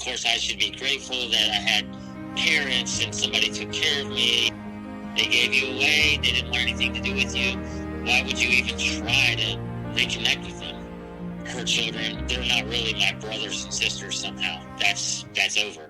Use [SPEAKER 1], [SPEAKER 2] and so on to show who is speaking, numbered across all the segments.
[SPEAKER 1] course, I should be grateful that I had parents and somebody took care of me. They gave you away. They didn't want anything to do with you. Why would you even try to reconnect with them? Her children, they're not really my brothers and sisters somehow. That's over.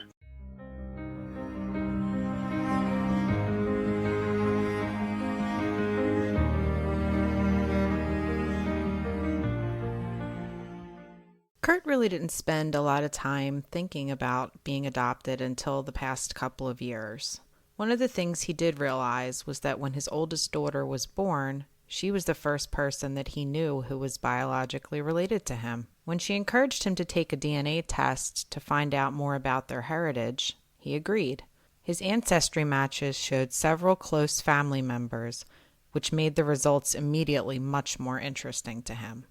[SPEAKER 2] Curt really didn't spend a lot of time thinking about being adopted until the past couple of years. One of the things he did realize was that when his oldest daughter was born, she was the first person that he knew who was biologically related to him. When she encouraged him to take a DNA test to find out more about their heritage, he agreed. His ancestry matches showed several close family members, which made the results immediately much more interesting to him.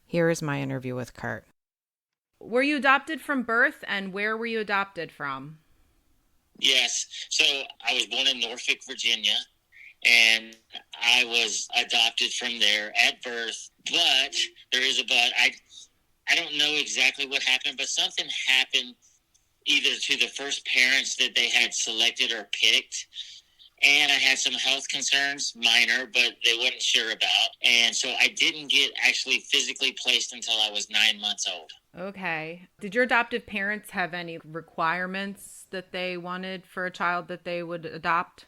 [SPEAKER 2] Here is my interview with Curt.
[SPEAKER 3] Were you adopted from birth, and where were you adopted from?
[SPEAKER 1] Yes. So I was born in Norfolk, Virginia, and I was adopted from there at birth. But there is a but. I don't know exactly what happened, but something happened either to the first parents that they had selected or picked. And I had some health concerns, minor, but they weren't sure about. And so I didn't get actually physically placed until I was 9 months old.
[SPEAKER 3] Okay. Did your adoptive parents have any requirements that they wanted for a child that they would adopt?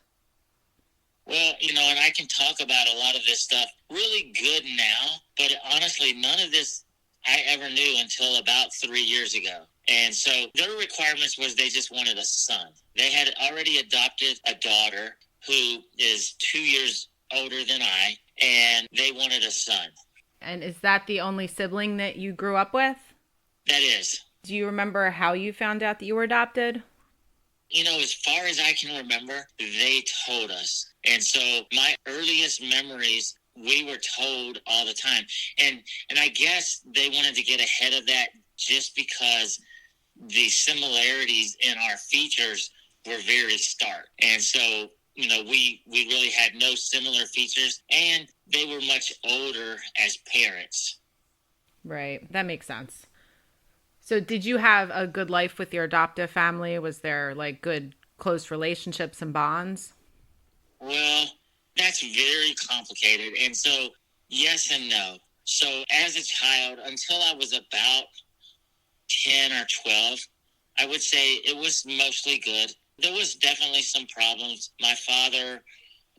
[SPEAKER 1] Well, and I can talk about a lot of this stuff really good now, but honestly, none of this I ever knew until about 3 years ago. And so their requirements was they just wanted a son. They had already adopted a daughter who is 2 years older than I, and they wanted a son.
[SPEAKER 3] And is that the only sibling that you grew up with?
[SPEAKER 1] That is.
[SPEAKER 3] Do you remember how you found out that you were adopted?
[SPEAKER 1] As far as I can remember, they told us. And so my earliest memories, we were told all the time. And I guess they wanted to get ahead of that just because the similarities in our features were very stark. And so, we really had no similar features, and they were much older as parents.
[SPEAKER 3] Right. That makes sense. So did you have a good life with your adoptive family? Was there good, close relationships and bonds?
[SPEAKER 1] Well, that's very complicated. And so, yes and no. So as a child, until I was about 10 or 12, I would say it was mostly good. There was definitely some problems. My father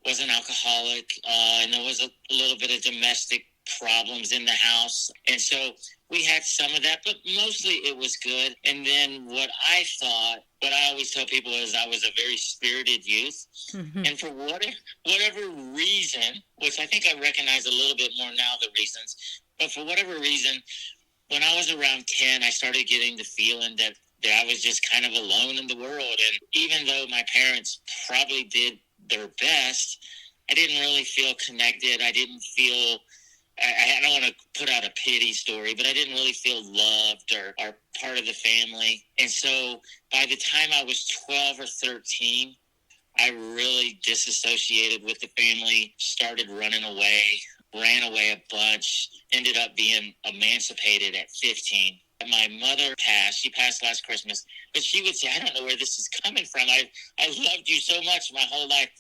[SPEAKER 1] was an alcoholic, and there was a little bit of domestic problems in the house. And so we had some of that, but mostly it was good. And then what I always tell people is I was a very spirited youth. Mm-hmm. And for whatever reason, which I think I recognize a little bit more now, the reasons, but for whatever reason, when I was around 10, I started getting the feeling that I was just kind of alone in the world. And even though my parents probably did their best, I didn't really feel connected. I didn't feel, I don't want to put out a pity story, but I didn't really feel loved or part of the family. And so by the time I was 12 or 13, I really disassociated with the family, started running away, ran away a bunch, ended up being emancipated at 15. My mother passed. She passed last Christmas. But she would say, I don't know where this is coming from. I loved you so much my whole life.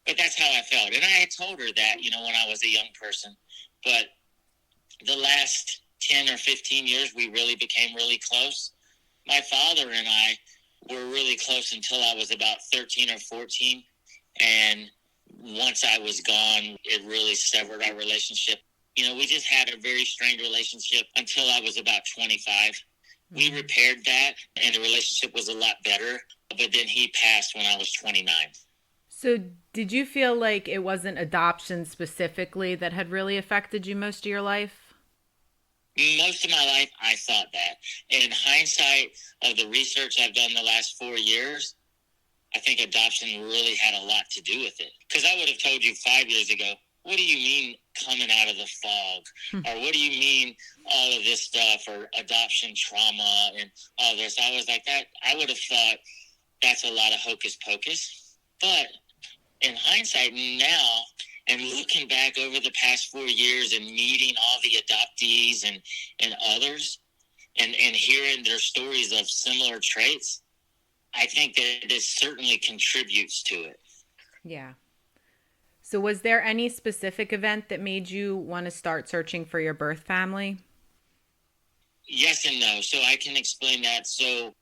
[SPEAKER 1] But that's how I felt. And I had told her that, when I was a young person. But the last 10 or 15 years, we really became really close. My father and I were really close until I was about 13 or 14. And once I was gone, it really severed our relationship. We just had a very strained relationship until I was about 25. We repaired that, and the relationship was a lot better. But then he passed when I was 29.
[SPEAKER 3] So did you feel like it wasn't adoption specifically that had really affected you most of your life?
[SPEAKER 1] Most of my life, I thought that. In hindsight of the research I've done the last 4 years, I think adoption really had a lot to do with it. Because I would have told you 5 years ago, what do you mean coming out of the fog? Or what do you mean all of this stuff, or adoption trauma and all this? I was like, that. I would have thought that's a lot of hocus pocus. But in hindsight now, and looking back over the past 4 years and meeting all the adoptees and others, and hearing their stories of similar traits, I think that this certainly contributes to it.
[SPEAKER 3] Yeah. So was there any specific event that made you want to start searching for your birth family?
[SPEAKER 1] Yes and no. So I can explain that. So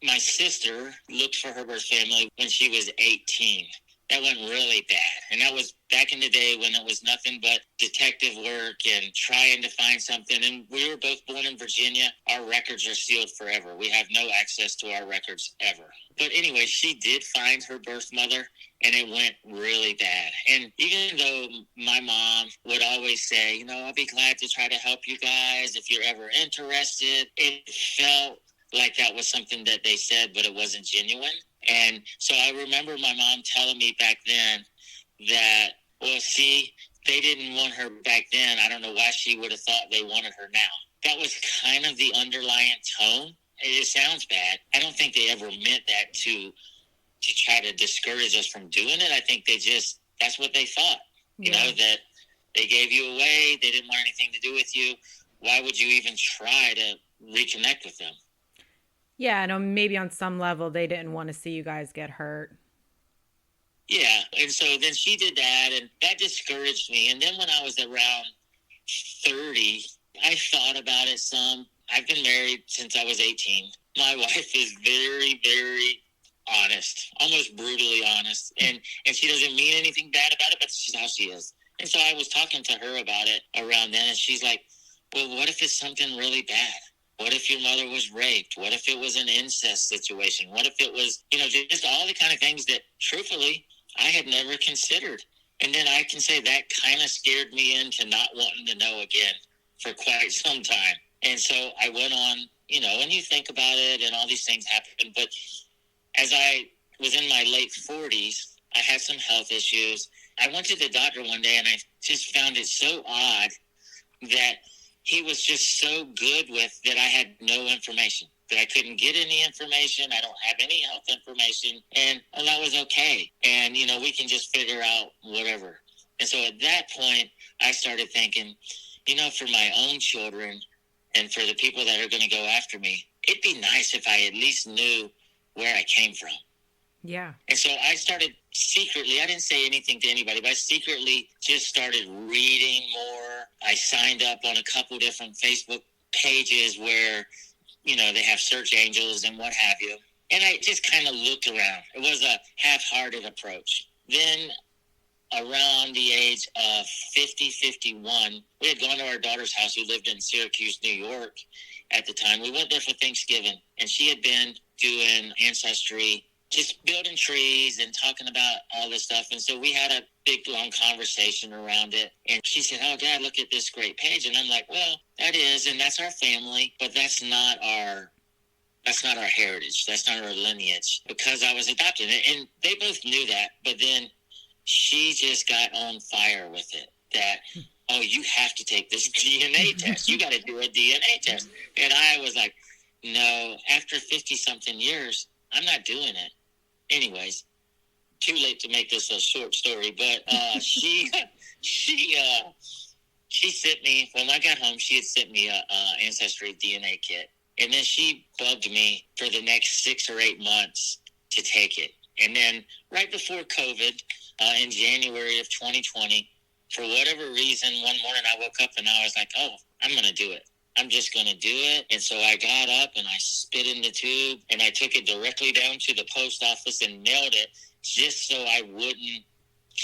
[SPEAKER 1] my sister looked for her birth family when she was 18. That went really bad. And that was back in the day when it was nothing but detective work and trying to find something. And we were both born in Virginia. Our records are sealed forever. We have no access to our records ever. But anyway, she did find her birth mother, and it went really bad. And even though my mom would always say, I'll be glad to try to help you guys if you're ever interested, it felt like that was something that they said, but it wasn't genuine. And so I remember my mom telling me back then that, well, see, they didn't want her back then. I don't know why she would have thought they wanted her now. That was kind of the underlying tone. It sounds bad. I don't think they ever meant that to try to discourage us from doing it. I think that's what they thought, that they gave you away. They didn't want anything to do with you. Why would you even try to reconnect with them?
[SPEAKER 3] Yeah, I know maybe on some level they didn't want to see you guys get hurt.
[SPEAKER 1] Yeah, and so then she did that, and that discouraged me. And then when I was around 30, I thought about it some. I've been married since I was 18. My wife is very, very honest, almost brutally honest. And she doesn't mean anything bad about it, but she's how she is. And so I was talking to her about it around then, and she's like, well, what if it's something really bad? What if your mother was raped? What if it was an incest situation? What if it was, just all the kind of things that, truthfully, I had never considered. And then I can say that kind of scared me into not wanting to know again for quite some time. And so I went on, and you think about it and all these things happen. But as I was in my late 40s, I had some health issues. I went to the doctor one day, and I just found it so odd that he was just so good with that I had no information, that I couldn't get any information. I don't have any health information, and that was okay. And, we can just figure out whatever. And so at that point, I started thinking, for my own children and for the people that are going to go after me, it'd be nice if I at least knew where I came from.
[SPEAKER 3] Yeah.
[SPEAKER 1] And so I started secretly, I didn't say anything to anybody, but I secretly just started reading more. I signed up on a couple different Facebook pages where, they have search angels and what have you. And I just kind of looked around. It was a half-hearted approach. Then around the age of 51, we had gone to our daughter's house who lived in Syracuse, New York at the time. We went there for Thanksgiving, and she had been doing Ancestry, just building trees and talking about all this stuff. And so we had a big, long conversation around it. And she said, oh, Dad, look at this great page. And I'm like, well, that is, and that's our family, but that's not our heritage. That's not our lineage, because I was adopted. And they both knew that. But then she just got on fire with it, that, oh, you have to take this DNA test. You got to do a DNA test. And I was like, no, after 50-something years, I'm not doing it. Anyways, too late to make this a short story, but she sent me, when I got home, she had sent me a Ancestry DNA kit. And then she bugged me for the next 6 or 8 months to take it. And then right before COVID, in January of 2020, for whatever reason, one morning I woke up and I was like, oh, I'm going to do it. I'm just going to do it. And so I got up and I spit in the tube and I took it directly down to the post office and mailed it just so I wouldn't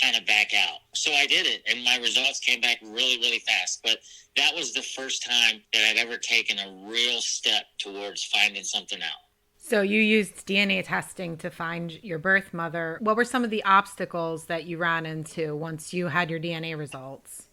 [SPEAKER 1] kind of back out. So I did it, and my results came back really, really fast. But that was the first time that I'd ever taken a real step towards finding something out.
[SPEAKER 3] So you used DNA testing to find your birth mother. What were some of the obstacles that you ran into once you had your DNA results?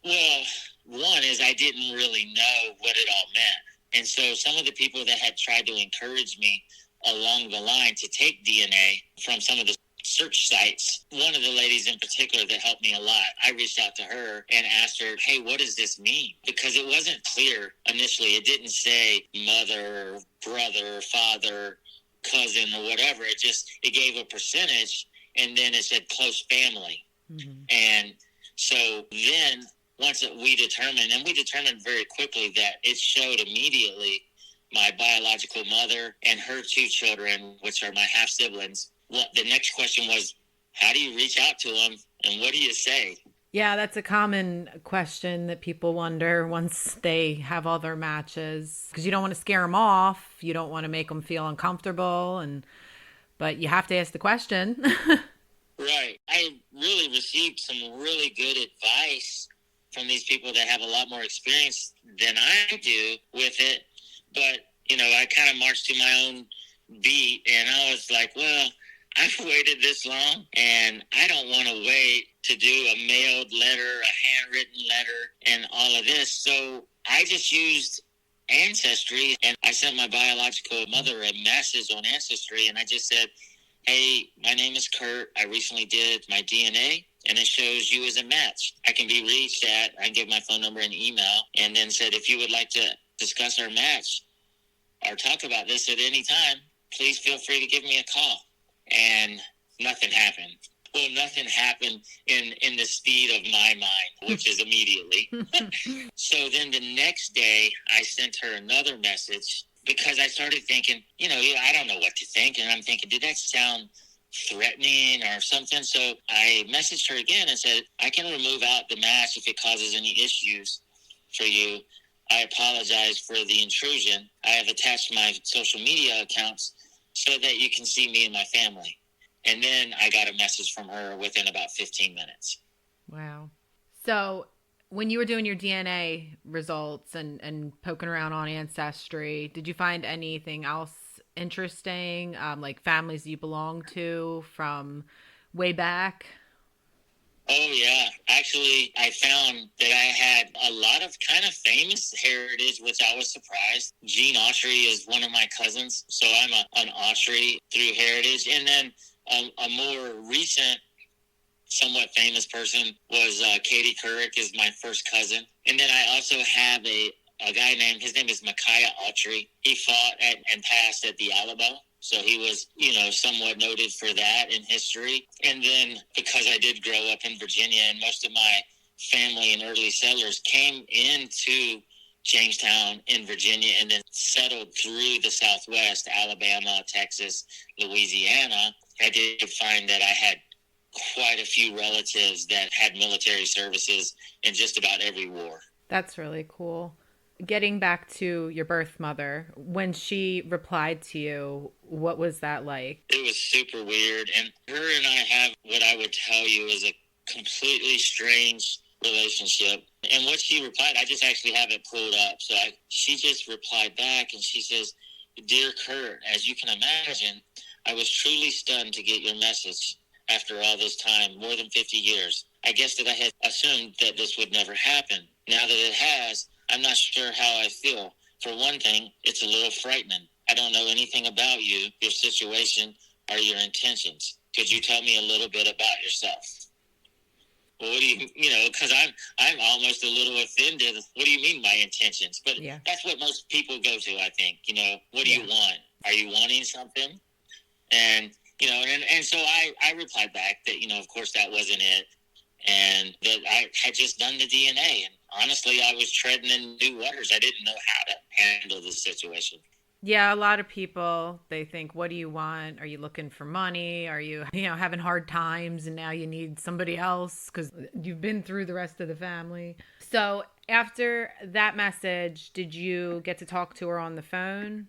[SPEAKER 1] Well, one is I didn't really know what it all meant. And so some of the people that had tried to encourage me along the line to take DNA from some of the search sites, one of the ladies in particular that helped me a lot, I reached out to her and asked her, hey, what does this mean? Because it wasn't clear initially. It didn't say mother, brother, father, cousin, or whatever. It gave a percentage, and then it said close family. Mm-hmm. And so then once we determined very quickly that it showed immediately my biological mother and her two children, which are my half siblings. Well, the next question was, how do you reach out to them and what do you say?
[SPEAKER 3] Yeah, that's a common question that people wonder once they have all their matches because you don't want to scare them off, you don't want to make them feel uncomfortable, and but you have to ask the question.
[SPEAKER 1] Right. I really received some really good advice from these people that have a lot more experience than I do with it. But, I kind of marched to my own beat, and I was like, well, I've waited this long, and I don't want to wait to do a mailed letter, a handwritten letter, and all of this. So I just used Ancestry, and I sent my biological mother a message on Ancestry, and I just said, hey, my name is Curt. I recently did my DNA, and it shows you as a match. I can be reached at, I give my phone number and email, and then said, if you would like to discuss our match or talk about this at any time, please feel free to give me a call. And nothing happened. Well, nothing happened in the speed of my mind, which is immediately. So then the next day, I sent her another message because I started thinking, I don't know what to think. And I'm thinking, did that sound threatening or something? So I messaged her again and said, I can remove out the match if it causes any issues for you. I apologize for the intrusion. I have attached my social media accounts so that you can see me and my family. And then I got a message from her within about 15 minutes.
[SPEAKER 3] Wow. So when you were doing your DNA results and poking around on Ancestry, did you find anything else interesting, like families you belong to from way back?
[SPEAKER 1] Oh, yeah. Actually, I found that I had a lot of kind of famous heritage, which I was surprised. Gene Autry is one of my cousins, so I'm an Autry through heritage. And then a more recent, somewhat famous person was Katie Couric is my first cousin. And then I also have a guy named, his name is Micaiah Autry. He fought and passed at the Alamo. So he was, somewhat noted for that in history. And then because I did grow up in Virginia and most of my family and early settlers came into Jamestown in Virginia and then settled through the Southwest, Alabama, Texas, Louisiana, I did find that I had quite a few relatives that had military services in just about every war.
[SPEAKER 3] That's really cool. Getting back to your birth mother, when she replied to you, what was that like?
[SPEAKER 1] It was super weird. And her and I have what I would tell you is a completely strange relationship. And what she replied, I just actually have it pulled up. So she just replied back and she says, Dear Curt, as you can imagine, I was truly stunned to get your message after all this time, more than 50 years. I guess that I had assumed that this would never happen. Now that it has, I'm not sure how I feel. For one thing, it's a little frightening. I don't know anything about you, your situation, or your intentions. Could you tell me a little bit about yourself? Well, what do you, because I'm almost a little offended. What do you mean my intentions? But yeah. That's what most people go to, I think. What do you want? Are you wanting something? And, and so I replied back that, of course that wasn't it. And that I had just done the DNA. And honestly, I was treading in new waters. I didn't know how to handle the situation.
[SPEAKER 3] Yeah, a lot of people, they think, what do you want? Are you looking for money? Are you, having hard times and now you need somebody else because you've been through the rest of the family? So after that message, did you get to talk to her on the phone?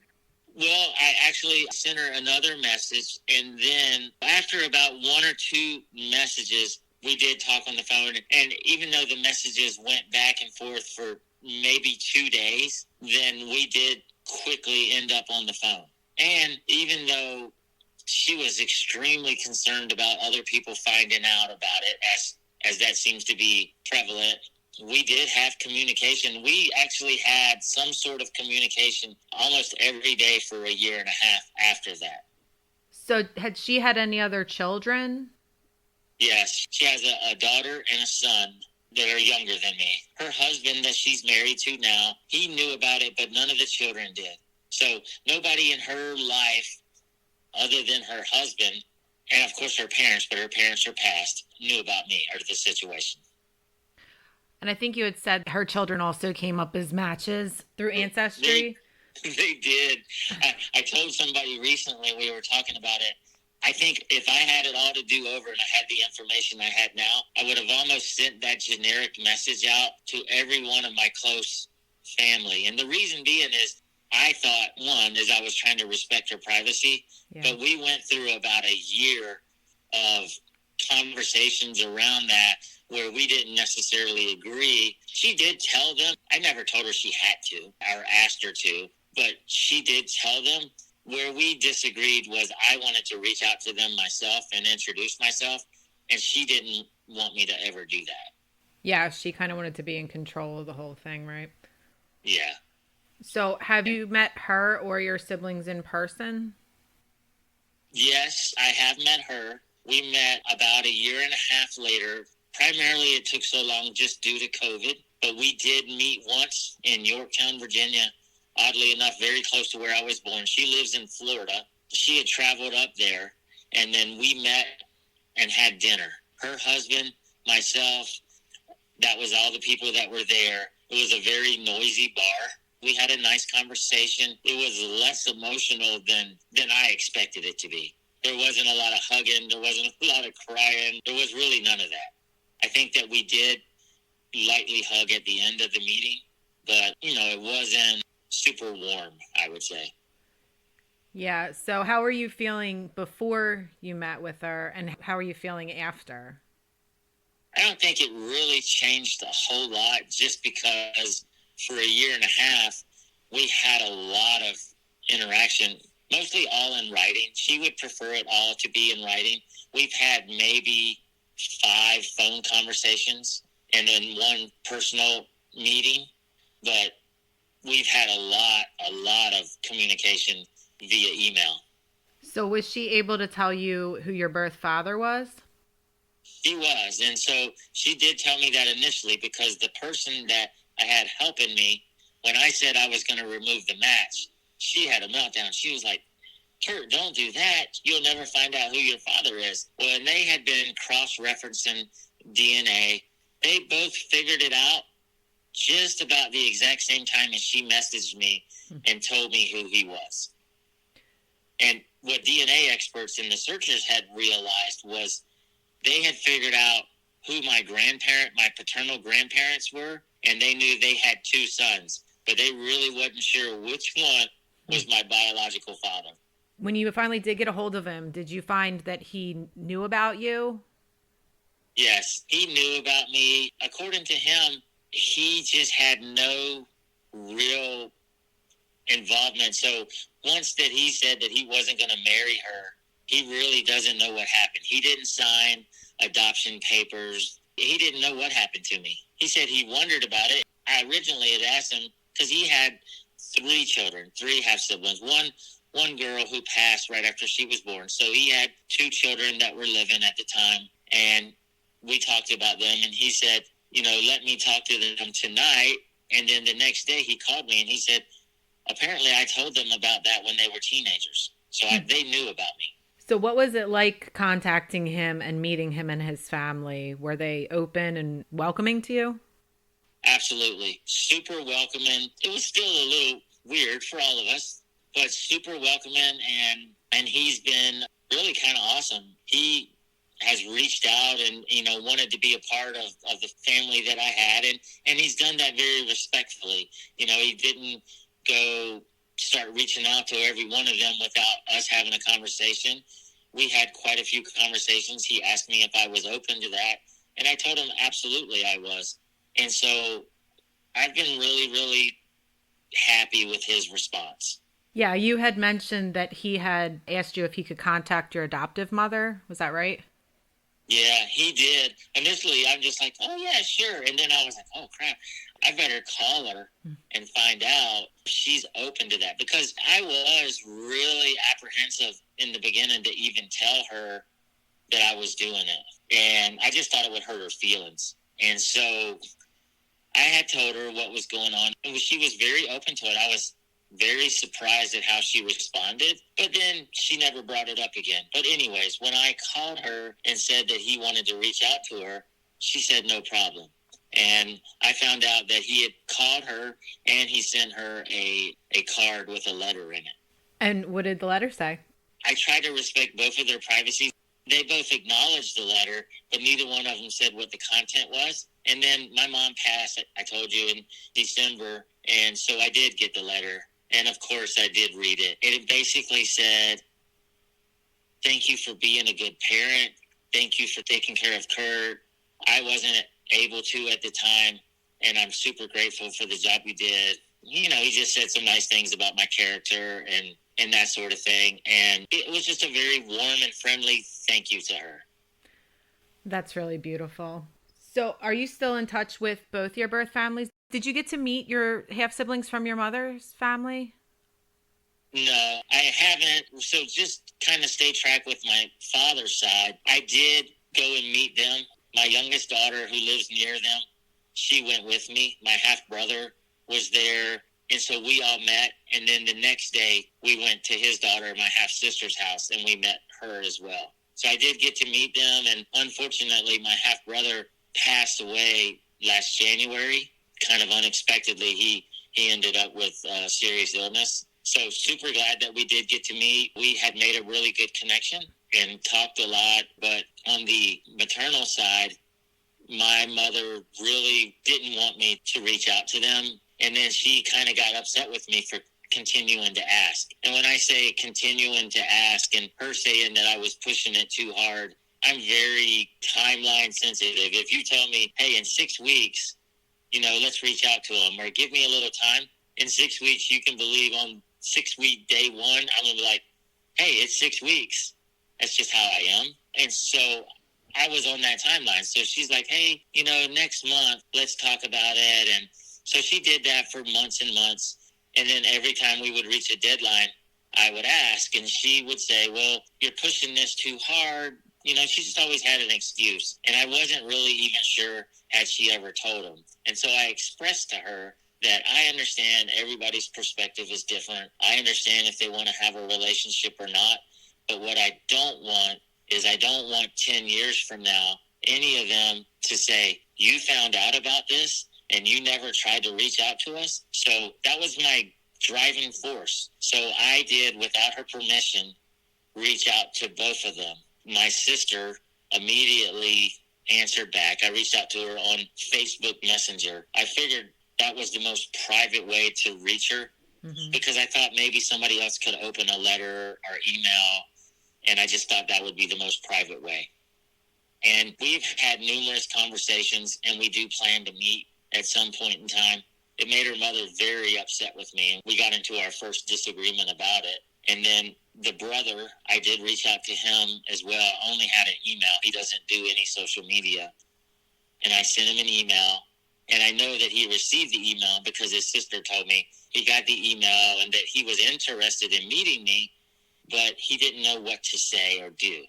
[SPEAKER 1] Well, I actually sent her another message. And then after about one or two messages, we did talk on the phone. And even though the messages went back and forth for maybe 2 days, then we did quickly end up on the phone. And even though she was extremely concerned about other people finding out about it, as that seems to be prevalent, we did have communication. We actually had some sort of communication almost every day for a year and a half after that.
[SPEAKER 3] So had she had any other children?
[SPEAKER 1] Yes, she has a daughter and a son that are younger than me. Her husband that she's married to now, he knew about it, but none of the children did. So nobody in her life, other than her husband, and of course her parents, but her parents are passed, knew about me or the situation.
[SPEAKER 3] And I think you had said her children also came up as matches through Ancestry.
[SPEAKER 1] They did. I told somebody recently, we were talking about it. I think if I had it all to do over and I had the information I had now, I would have almost sent that generic message out to every one of my close family. And the reason being is I thought, one, is I was trying to respect her privacy, but we went through about a year of conversations around that where we didn't necessarily agree. She did tell them. I never told her she had to or asked her to, but she did tell them. Where we disagreed was I wanted to reach out to them myself and introduce myself, and she didn't want me to ever do that.
[SPEAKER 3] Yeah, she kind of wanted to be in control of the whole thing, right?
[SPEAKER 1] Yeah.
[SPEAKER 3] So have you met her or your siblings in person?
[SPEAKER 1] Yes, I have met her. We met about a year and a half later. Primarily, it took so long just due to COVID, but we did meet once in Yorktown, Virginia. Oddly enough, very close to where I was born. She lives in Florida. She had traveled up there, and then we met and had dinner. Her husband, myself, that was all the people that were there. It was a very noisy bar. We had a nice conversation. It was less emotional than I expected it to be. There wasn't a lot of hugging. There wasn't a lot of crying. There was really none of that. I think that we did lightly hug at the end of the meeting, but, it wasn't super warm, I would say.
[SPEAKER 3] Yeah. So how were you feeling before you met with her, and how are you feeling after?
[SPEAKER 1] I don't think it really changed a whole lot, just because for a year and a half, we had a lot of interaction, mostly all in writing. She would prefer it all to be in writing. We've had maybe 5 phone conversations and then 1 personal meeting, but we've had a lot of communication via email.
[SPEAKER 3] So was she able to tell you who your birth father was?
[SPEAKER 1] She was, and so she did tell me that initially, because the person that I had helping me, when I said I was going to remove the match, she had a meltdown. She was like, "Curt, don't do that. You'll never find out who your father is." Well, and they had been cross-referencing DNA. They both figured it out just about the exact same time as she messaged me and told me who he was. And what DNA experts and the searchers had realized was they had figured out who my paternal grandparents were, and they knew they had 2 sons, but they really wasn't sure which one was my biological father.
[SPEAKER 3] When you finally did get a hold of him, did you find that he knew about you?
[SPEAKER 1] Yes, he knew about me. According to him, he just had no real involvement. So once that he said that he wasn't going to marry her, he really doesn't know what happened. He didn't sign adoption papers. He didn't know what happened to me. He said he wondered about it. I originally had asked him, because he had 3 children, 3 half-siblings. One girl who passed right after she was born. So he had 2 children that were living at the time, and we talked about them, and he said, let me talk to them tonight. And then the next day he called me and he said, apparently I told them about that when they were teenagers. So they knew about me.
[SPEAKER 3] So what was it like contacting him and meeting him and his family? Were they open and welcoming to you?
[SPEAKER 1] Absolutely. Super welcoming. It was still a little weird for all of us, but super welcoming. And he's been really kind of awesome. He has reached out and, wanted to be a part of the family that I had. And he's done that very respectfully. He didn't go start reaching out to every one of them without us having a conversation. We had quite a few conversations. He asked me if I was open to that, and I told him absolutely I was. And so I've been really, really happy with his response.
[SPEAKER 3] Yeah, you had mentioned that he had asked you if he could contact your adoptive mother. Was that right?
[SPEAKER 1] Yeah, he did. Initially, I'm just like, oh, yeah, sure. And then I was like, oh, crap, I better call her and find out if she's open to that. Because I was really apprehensive in the beginning to even tell her that I was doing it. And I just thought it would hurt her feelings. And so I had told her what was going on. And she was very open to it. I was very surprised at how she responded, but then she never brought it up again. But anyways, when I called her and said that he wanted to reach out to her, she said no problem. And I found out that he had called her and he sent her a card with a letter in it.
[SPEAKER 3] And what did the letter say?
[SPEAKER 1] I tried to respect both of their privacy. They both acknowledged the letter, but neither one of them said what the content was. And then my mom passed, I told you, in December. And so I did get the letter. And of course I did read it. It basically said, "Thank you for being a good parent. Thank you for taking care of Curt. I wasn't able to at the time, and I'm super grateful for the job you did." You know, he just said some nice things about my character and that sort of thing. And it was just a very warm and friendly thank you to her.
[SPEAKER 3] That's really beautiful. So are you still in touch with both your birth families? Did you get to meet your half-siblings from your mother's family?
[SPEAKER 1] No, I haven't. So just kind of stay track with my father's side. I did go and meet them. My youngest daughter, who lives near them, she went with me. My half-brother was there, and so we all met. And then the next day, we went to his daughter, my half-sister's house, and we met her as well. So I did get to meet them, and unfortunately, my half-brother passed away last January, kind of unexpectedly. He ended up with serious illness. So super glad that we did get to meet. We had made a really good connection and talked a lot. But on the maternal side, my mother really didn't want me to reach out to them. And then she kind of got upset with me for continuing to ask. And when I say continuing to ask and her saying that I was pushing it too hard, I'm very timeline sensitive. If you tell me, hey, in 6 weeks, you know, let's reach out to them, or give me a little time, in 6 weeks, you can believe on 6-week day one, I'm going to be like, hey, it's 6 weeks. That's just how I am. And so I was on that timeline. So she's like, hey, you know, next month, let's talk about it. And so she did that for months and months. And then every time we would reach a deadline, I would ask, and she would say, well, you're pushing this too hard. You know, she just always had an excuse. And I wasn't really even sure had she ever told him. And so I expressed to her that I understand everybody's perspective is different. I understand if they want to have a relationship or not. But what I don't want is I don't want 10 years from now, any of them to say, you found out about this and you never tried to reach out to us. So that was my driving force. So I did, without her permission, reach out to both of them. My sister immediately answered back. I reached out to her on Facebook Messenger. I figured that was the most private way to reach her, because I thought maybe somebody else could open a letter or email, and I just thought that would be the most private way. And we've had numerous conversations, and we do plan to meet at some point in time. It made her mother very upset with me, and we got into our first disagreement about it. And then the brother, I did reach out to him as well. I only had an email. He doesn't do any social media. And I sent him an email. And I know that he received the email because his sister told me he got the email and that he was interested in meeting me, but he didn't know what to say or do.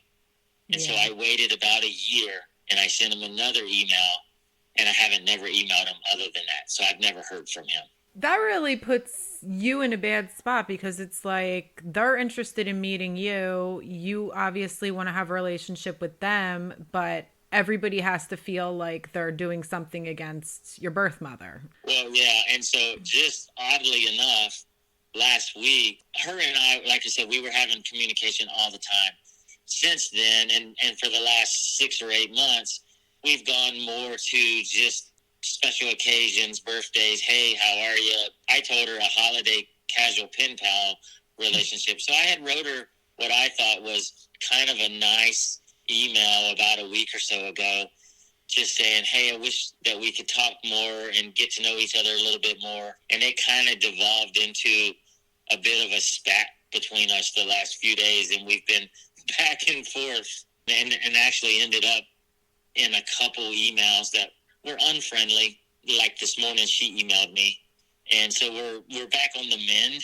[SPEAKER 1] And so I waited about a year, and I sent him another email, and I haven't never emailed him other than that. So I've never heard from him.
[SPEAKER 3] That really puts you in a bad spot, because it's like they're interested in meeting you. You obviously want to have a relationship with them, but everybody has to feel like they're doing something against your birth mother.
[SPEAKER 1] Well, yeah. And so just oddly enough, last week, her and I, like I said, we were having communication all the time. Since then, and for the last 6 or 8 months, we've gone more to just special occasions, birthdays. Hey, how are you? I told her a holiday casual pen pal relationship. So I had wrote her what I thought was kind of a nice email about a week or so ago, just saying, hey, I wish that we could talk more and get to know each other a little bit more. And it kind of devolved into a bit of a spat between us the last few days, and we've been back and forth, and actually ended up in a couple emails that were unfriendly. Like this morning, she emailed me, and so we're back on the mend.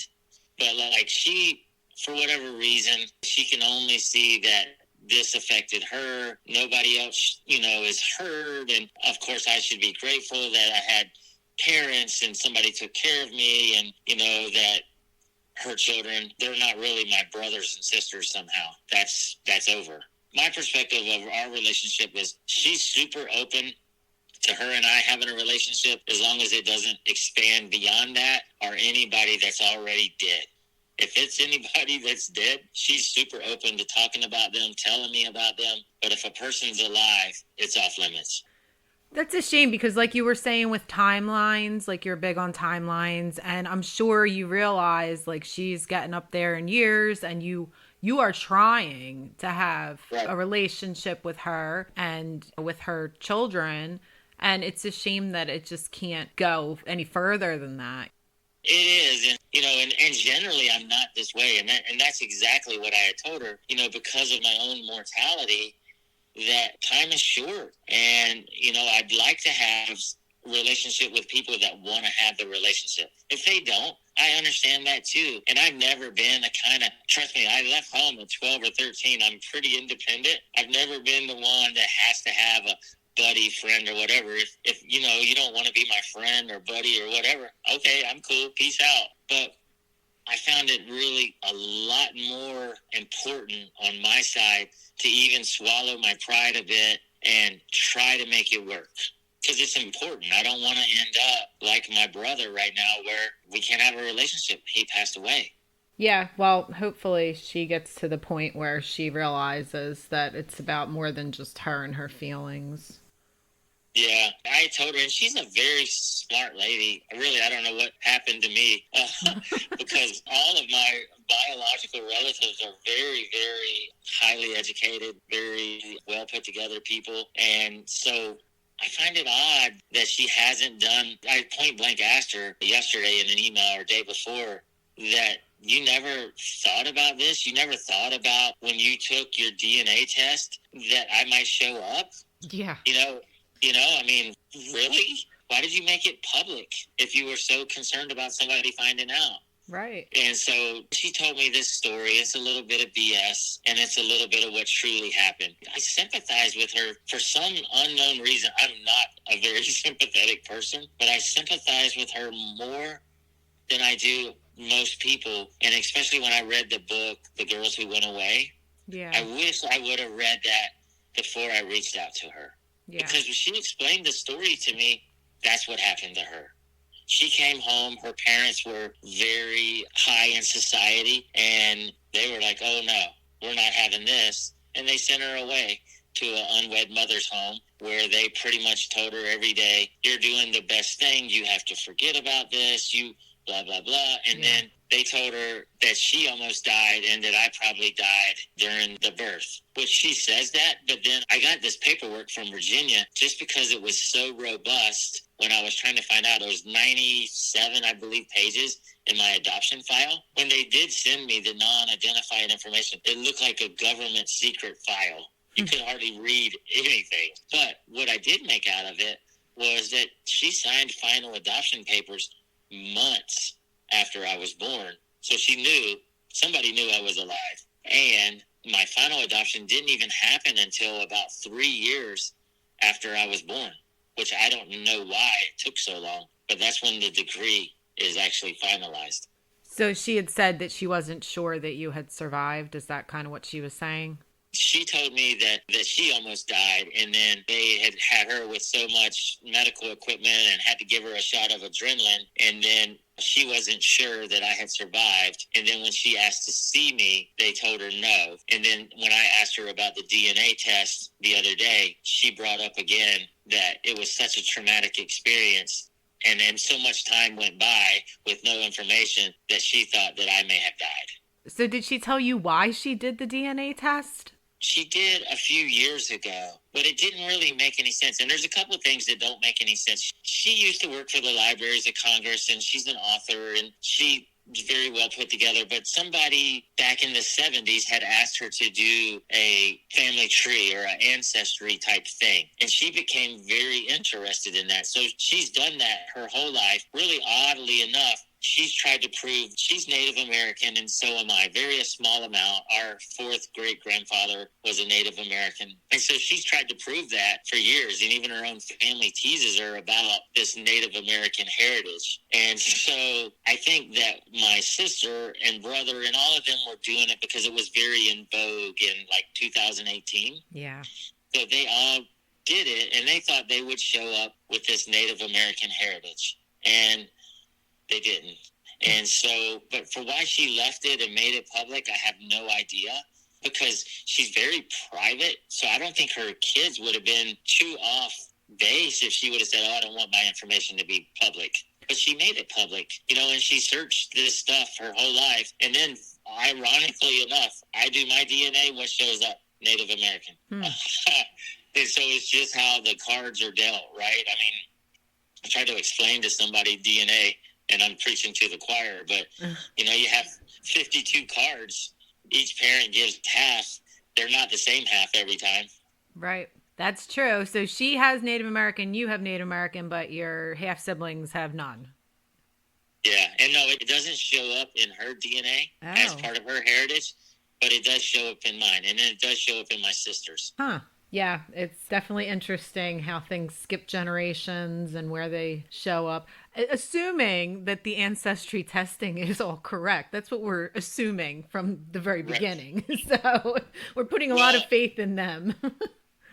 [SPEAKER 1] But like, she, for whatever reason, she can only see that this affected her. Nobody else, you know, is heard. And of course, I should be grateful that I had parents and somebody took care of me, and, you know, that her children, they're not really my brothers and sisters somehow. That's over. My perspective of our relationship is she's super open to her and I having a relationship, as long as it doesn't expand beyond that, or anybody that's already dead. If it's anybody that's dead, she's super open to talking about them, telling me about them. But if a person's alive, it's off limits.
[SPEAKER 3] That's a shame because, like you were saying with timelines, like you're big on timelines, and I'm sure you realize like she's getting up there in years, and you are trying to have
[SPEAKER 1] Right.
[SPEAKER 3] a relationship with her and with her children, and it's a shame that it just can't go any further than that.
[SPEAKER 1] It is, and and generally I'm not this way, and that's exactly what I had told her. Because of my own mortality, that time is short, and I'd like to have a relationship with people that want to have the relationship. If they don't, I understand that too. And I've never been trust me, I left home at 12 or 13. I'm pretty independent. I've never been the one that has to have a buddy, friend, or whatever. If you don't want to be my friend or buddy or whatever, okay, I'm cool, peace out. But I found it really a lot more important on my side to even swallow my pride a bit and try to make it work. Because it's important. I don't want to end up like my brother right now where we can't have a relationship. He passed away.
[SPEAKER 3] Yeah, well, hopefully she gets to the point where she realizes that it's about more than just her and her feelings.
[SPEAKER 1] Yeah, I told her, and she's a very smart lady. I don't know what happened to me because all of my biological relatives are very, very highly educated, very well put together people. And so I find it odd that she hasn't done, I point blank asked her yesterday in an email or day before that you never thought about this. You never thought about when you took your DNA test that I might show up.
[SPEAKER 3] Yeah.
[SPEAKER 1] Really? Why did you make it public if you were so concerned about somebody finding out?
[SPEAKER 3] Right.
[SPEAKER 1] And so she told me this story. It's a little bit of BS, and it's a little bit of what truly happened. I sympathize with her for some unknown reason. I'm not a very sympathetic person, but I sympathize with her more than I do most people. And especially when I read the book, The Girls Who Went Away,
[SPEAKER 3] Yeah.
[SPEAKER 1] I wish I would have read that before I reached out to her.
[SPEAKER 3] Yeah.
[SPEAKER 1] Because when she explained the story to me, that's what happened to her. She came home, her parents were very high in society, and they were like, oh no, we're not having this. And they sent her away to an unwed mother's home where they pretty much told her every day, you're doing the best thing, you have to forget about this, you blah, blah, blah. And then they told her that she almost died and that I probably died during the birth. Which she says that, but then I got this paperwork from Virginia just because it was so robust when I was trying to find out. It was 97, I believe, pages in my adoption file. When they did send me the non-identified information, it looked like a government secret file. You could hardly read anything. But what I did make out of it was that she signed final adoption papers months after I was born. So somebody knew I was alive. And my final adoption didn't even happen until about 3 years after I was born, which I don't know why it took so long, but that's when the decree is actually finalized.
[SPEAKER 3] So she had said that she wasn't sure that you had survived. Is that kind of what she was saying?
[SPEAKER 1] She told me that she almost died, and then they had her with so much medical equipment and had to give her a shot of adrenaline, and then she wasn't sure that I had survived. And then when she asked to see me, they told her no. And then when I asked her about the DNA test the other day, she brought up again that it was such a traumatic experience, and then so much time went by with no information that she thought that I may have died.
[SPEAKER 3] So did she tell you why she did the DNA test?
[SPEAKER 1] She did a few years ago, but it didn't really make any sense. And there's a couple of things that don't make any sense. She used to work for the Libraries of Congress, and she's an author, and she was very well put together. But somebody back in the 70s had asked her to do a family tree or an ancestry type thing. And she became very interested in that. So she's done that her whole life. Really oddly enough, she's tried to prove she's Native American, and so am I. Very a small amount. Our fourth great-grandfather was a Native American. And so she's tried to prove that for years, and even her own family teases her about this Native American heritage. And so I think that my sister and brother and all of them were doing it because it was very in vogue in like 2018.
[SPEAKER 3] Yeah.
[SPEAKER 1] So they all did it, and they thought they would show up with this Native American heritage, and they didn't. And so, but for why she left it and made it public, I have no idea, because she's very private. So I don't think her kids would have been too off base if she would have said, oh, I don't want my information to be public. But she made it public, and she searched this stuff her whole life. And then, ironically enough, I do my DNA, what shows up? Native American. And so it's just how the cards are dealt, right? I mean, I try to explain to somebody DNA, and I'm preaching to the choir, but, you have 52 cards. Each parent gives half. They're not the same half every time.
[SPEAKER 3] Right. That's true. So she has Native American, you have Native American, but your half siblings have none.
[SPEAKER 1] Yeah. And no, it doesn't show up in her DNA as part of her heritage, but it does show up in mine. And then it does show up in my sister's.
[SPEAKER 3] Huh. Yeah, it's definitely interesting how things skip generations and where they show up. Assuming that the ancestry testing is all correct. That's what we're assuming from the very beginning. Right. So we're putting a lot of faith in them.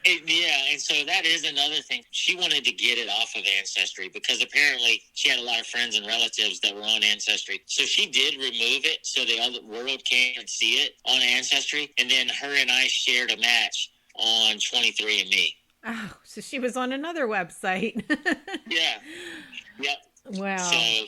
[SPEAKER 1] Yeah, and so that is another thing. She wanted to get it off of Ancestry because apparently she had a lot of friends and relatives that were on Ancestry. So she did remove it so the other world can't see it on Ancestry. And then her and I shared a match on 23andMe.
[SPEAKER 3] Oh, so she was on another website.
[SPEAKER 1] Yeah. Yep.
[SPEAKER 3] Wow.
[SPEAKER 1] So,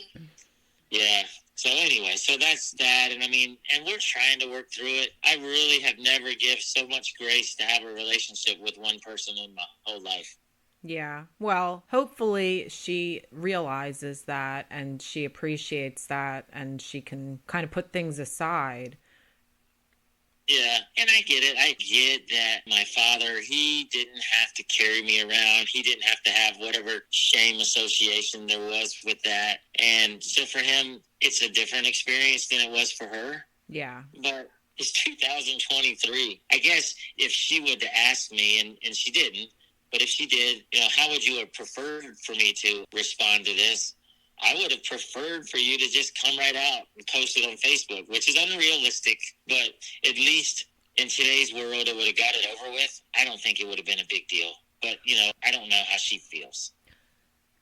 [SPEAKER 1] yeah. So anyway, so that's that. And I mean, and we're trying to work through it. I really have never given so much grace to have a relationship with one person in my whole life.
[SPEAKER 3] Yeah. Well, hopefully she realizes that and she appreciates that and she can kind of put things aside.
[SPEAKER 1] Yeah, and I get it. I get that my father, he didn't have to carry me around. He didn't have to have whatever shame association there was with that. And so for him, it's a different experience than it was for her.
[SPEAKER 3] Yeah.
[SPEAKER 1] But it's 2023. I guess if she would have asked me, and she didn't, but if she did, how would you have preferred for me to respond to this? I would have preferred for you to just come right out and post it on Facebook, which is unrealistic, but at least in today's world, it would have got it over with. I don't think it would have been a big deal, but, I don't know how she feels.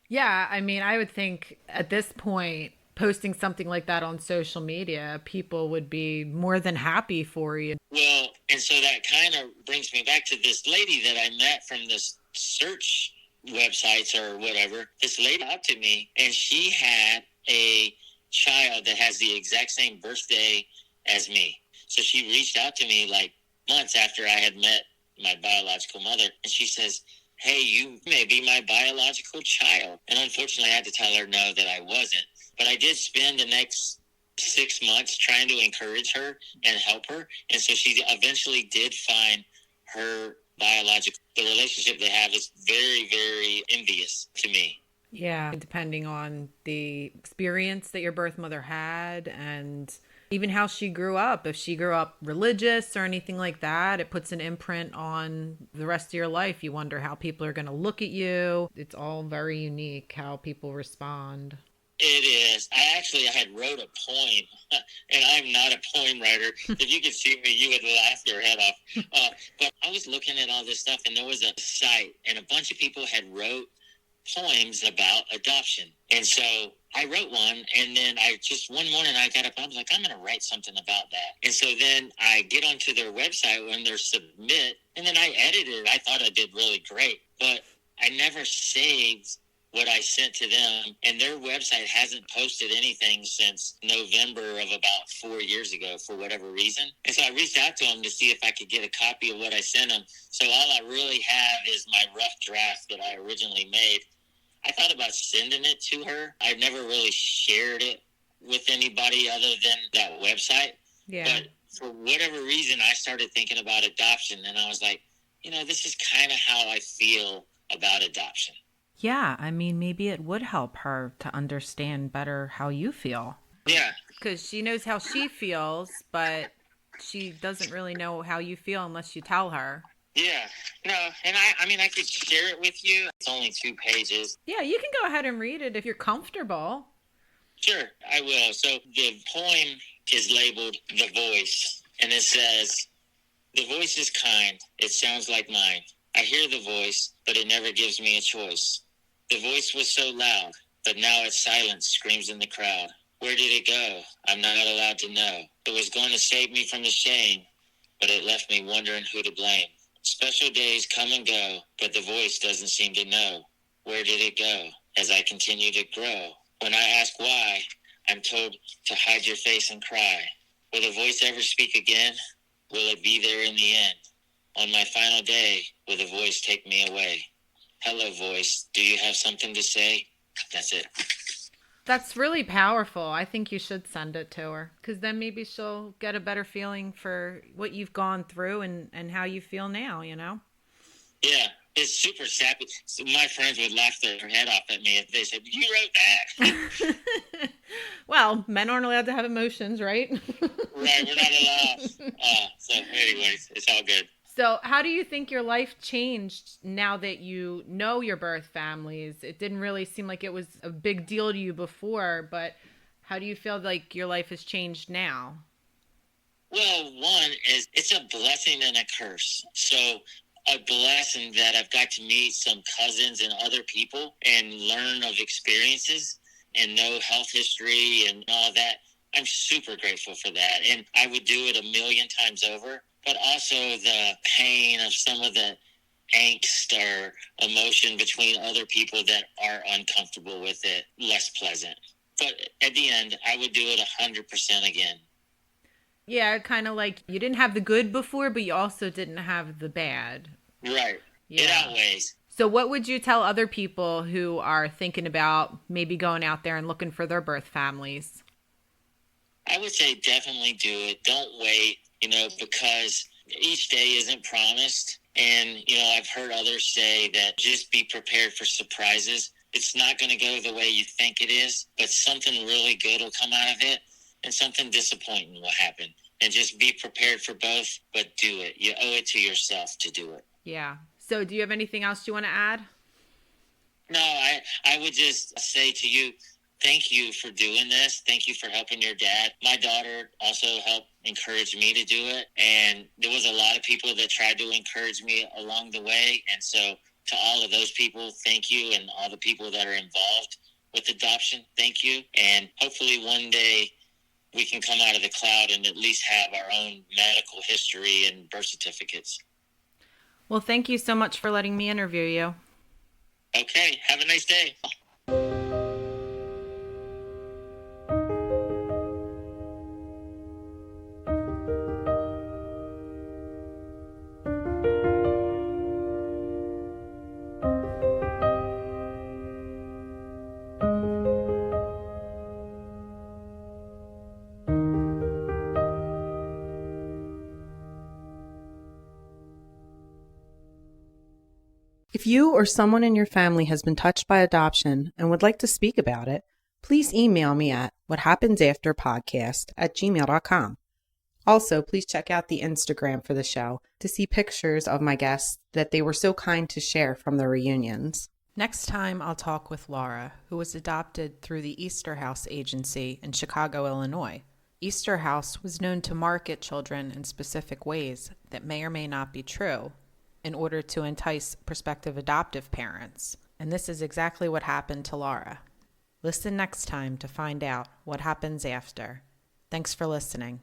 [SPEAKER 3] Yeah, I mean, I would think at this point, posting something like that on social media, people would be more than happy for you.
[SPEAKER 1] Well, and so that kind of brings me back to this lady that I met from this search websites or whatever. This lady up to me, and she had a child that has the exact same birthday as me. So she reached out to me like months after I had met my biological mother, and she says, hey, you may be my biological child. And unfortunately, I had to tell her no, that I wasn't. But I did spend the next 6 months trying to encourage her and help her. And so she eventually did find her biological. The relationship they have is very, very envious to me.
[SPEAKER 3] Yeah, depending on the experience that your birth mother had and even how she grew up. If she grew up religious or anything like that, it puts an imprint on the rest of your life. You wonder how people are going to look at you. It's all very unique how people respond.
[SPEAKER 1] It is. I had wrote a poem, and I'm not a poem writer. If you could see me, you would laugh your head off. But I was looking at all this stuff, and there was a site, and a bunch of people had wrote poems about adoption. And so I wrote one, and then one morning I got up, and I was like, I'm going to write something about that. And so then I get onto their website when they're submit, and then I edited it. I thought I did really great, but I never saved what I sent to them, and their website hasn't posted anything since November of about 4 years ago for whatever reason. And so I reached out to them to see if I could get a copy of what I sent them. So all I really have is my rough draft that I originally made. I thought about sending it to her. I've never really shared it with anybody other than that website.
[SPEAKER 3] Yeah.
[SPEAKER 1] But for whatever reason, I started thinking about adoption, and I was like, this is kind of how I feel about adoption.
[SPEAKER 2] Yeah, I mean, maybe it would help her to understand better how you feel.
[SPEAKER 1] Yeah.
[SPEAKER 3] Because she knows how she feels, but she doesn't really know how you feel unless you tell her.
[SPEAKER 1] Yeah. No, and I could share it with you. It's only 2 pages.
[SPEAKER 3] Yeah, you can go ahead and read it if you're comfortable.
[SPEAKER 1] Sure, I will. So the poem is labeled The Voice, and it says, the voice is kind. It sounds like mine. I hear the voice, but it never gives me a choice. The voice was so loud, but now its silence screams in the crowd. Where did it go? I'm not allowed to know. It was going to save me from the shame, but it left me wondering who to blame. Special days come and go, but the voice doesn't seem to know. Where did it go? As I continue to grow. When I ask why, I'm told to hide your face and cry. Will the voice ever speak again? Will it be there in the end? On my final day, will the voice take me away? Hello, voice. Do you have something to say? That's it.
[SPEAKER 3] That's really powerful. I think you should send it to her, because then maybe she'll get a better feeling for what you've gone through and how you feel now, you know?
[SPEAKER 1] Yeah, it's super sappy. So my friends would laugh their head off at me if they said, you wrote that.
[SPEAKER 3] Well, men aren't allowed to have emotions, right?
[SPEAKER 1] Right, we're not allowed. So anyways, it's all good.
[SPEAKER 3] So how do you think your life changed now that you know your birth families? It didn't really seem like it was a big deal to you before, but how do you feel like your life has changed now?
[SPEAKER 1] Well, one is it's a blessing and a curse. So a blessing that I've got to meet some cousins and other people and learn of experiences and know health history and all that. I'm super grateful for that. And I would do it a million times over. But also the pain of some of the angst or emotion between other people that are uncomfortable with it, less pleasant. But at the end, I would do it 100% again.
[SPEAKER 3] Yeah, kind of like you didn't have the good before, but you also didn't have the bad.
[SPEAKER 1] Right.
[SPEAKER 3] Yeah.
[SPEAKER 1] It outweighs.
[SPEAKER 3] So what would you tell other people who are thinking about maybe going out there and looking for their birth families?
[SPEAKER 1] I would say definitely do it. Don't wait, because each day isn't promised. And, I've heard others say that just be prepared for surprises. It's not going to go the way you think it is, but something really good will come out of it and something disappointing will happen. And just be prepared for both, but do it. You owe it to yourself to do it.
[SPEAKER 3] Yeah. So do you have anything else you want to add?
[SPEAKER 1] No, I would just say to you, thank you for doing this. Thank you for helping your dad. My daughter also helped encourage me to do it. And there was a lot of people that tried to encourage me along the way. And so to all of those people, thank you. And all the people that are involved with adoption, thank you. And hopefully one day we can come out of the cloud and at least have our own medical history and birth certificates.
[SPEAKER 3] Well, thank you so much for letting me interview you.
[SPEAKER 1] Okay. Have a nice day.
[SPEAKER 2] If you or someone in your family has been touched by adoption and would like to speak about it, please email me at whathappensafterpodcast@gmail.com. Also, please check out the Instagram for the show to see pictures of my guests that they were so kind to share from their reunions. Next time, I'll talk with Laura, who was adopted through the Easter House Agency in Chicago, Illinois. Easter House was known to market children in specific ways that may or may not be true, in order to entice prospective adoptive parents. And this is exactly what happened to Laura. Listen next time to find out what happens after. Thanks for listening.